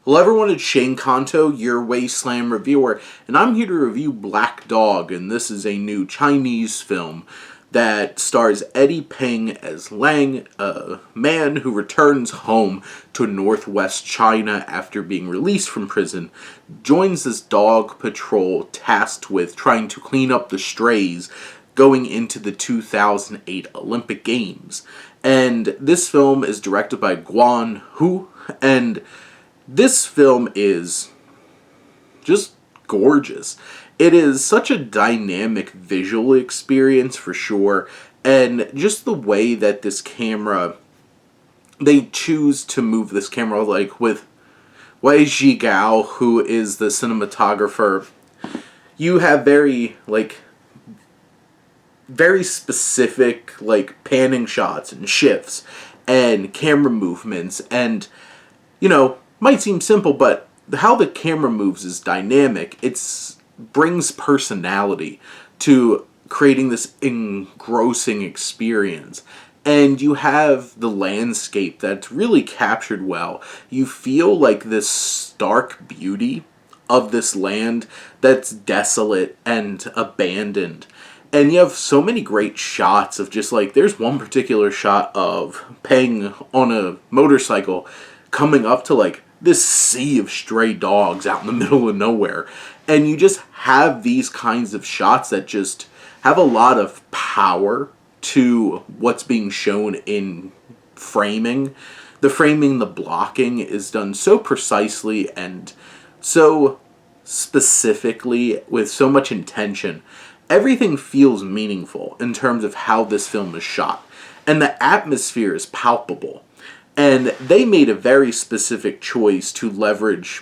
Hello everyone, it's Shane Kanto, your Wasteland reviewer, and I'm here to review Black Dog, and this is a new Chinese film that stars Eddie Peng as Lang, a man who returns home to northwest China after being released from prison, joins this dog patrol tasked with trying to clean up the strays going into the 2008 Olympic Games. And this film is directed by Guan Hu, and this film is just gorgeous. It is such a dynamic visual experience for sure, and just the way that this camera, they choose to move this camera, like with Wei Zhigao, who is the cinematographer, you have very specific panning shots and shifts and camera movements, and might seem simple, but how the camera moves is dynamic. It brings personality to creating this engrossing experience. And you have the landscape that's really captured well. You feel like this stark beauty of this land that's desolate and abandoned. And you have so many great shots of just there's one particular shot of Peng on a motorcycle coming up to this sea of stray dogs out in the middle of nowhere. And you just have these kinds of shots that just have a lot of power to what's being shown in framing. The framing, the blocking is done so precisely and so specifically with so much intention. Everything feels meaningful in terms of how this film is shot. And the atmosphere is palpable. And they made a very specific choice to leverage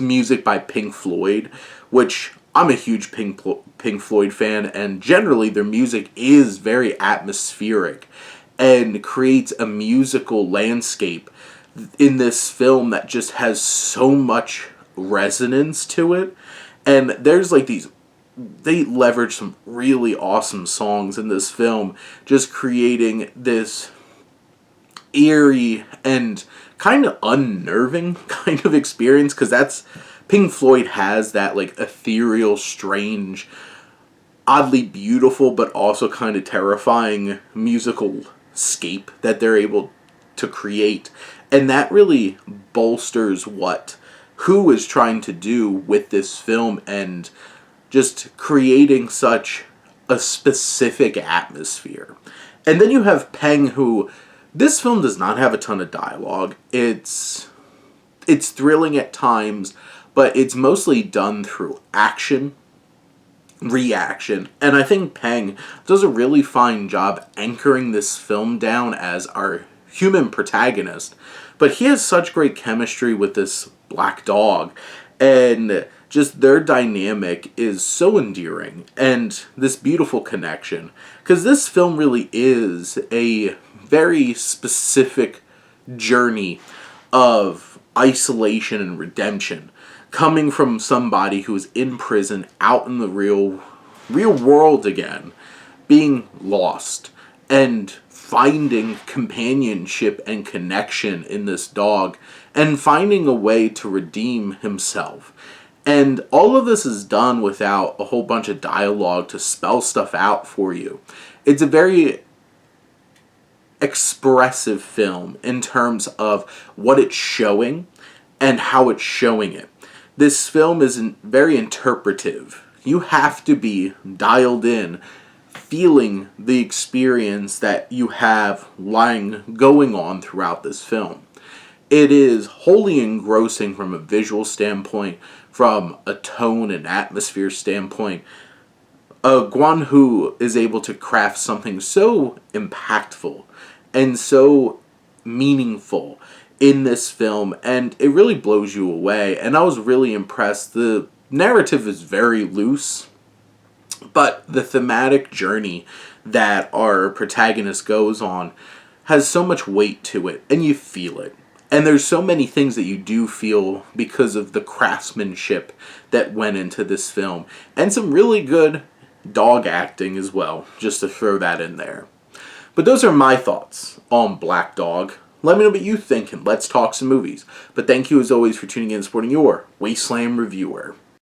music by Pink Floyd, which I'm a huge Pink Floyd fan, and generally their music is very atmospheric and creates a musical landscape in this film that just has so much resonance to it. And there's they leverage some really awesome songs in this film, just creating this eerie and kind of unnerving kind of experience, because that's Pink Floyd has that ethereal, strange, oddly beautiful but also kind of terrifying musical scape that they're able to create, and that really bolsters what Who is trying to do with this film and just creating such a specific atmosphere. And then you have Peng, who this film does not have a ton of dialogue. It's thrilling at times, but it's mostly done through action, reaction, and I think Peng does a really fine job anchoring this film down as our human protagonist. But he has such great chemistry with this black dog, and just their dynamic is so endearing, and this beautiful connection, because this film really is a very specific journey of isolation and redemption, coming from somebody who is in prison, out in the real world again, being lost, and finding companionship and connection in this dog, and finding a way to redeem himself. And all of this is done without a whole bunch of dialogue to spell stuff out for you. It's a very expressive film in terms of what it's showing and how it's showing it. This film isn't very interpretive. You have to be dialed in, feeling the experience that you have going on throughout this film. It is wholly engrossing from a visual standpoint, from a tone and atmosphere standpoint. Guan Hu is able to craft something so impactful and so meaningful in this film, and it really blows you away, and I was really impressed. The narrative is very loose, but the thematic journey that our protagonist goes on has so much weight to it, and you feel it. And there's so many things that you do feel because of the craftsmanship that went into this film, and some really good dog acting as well, just to throw that in there. But those are my thoughts on Black Dog. Let me know what you think, and let's talk some movies. But thank you as always for tuning in and supporting your Wasteland Reviewer.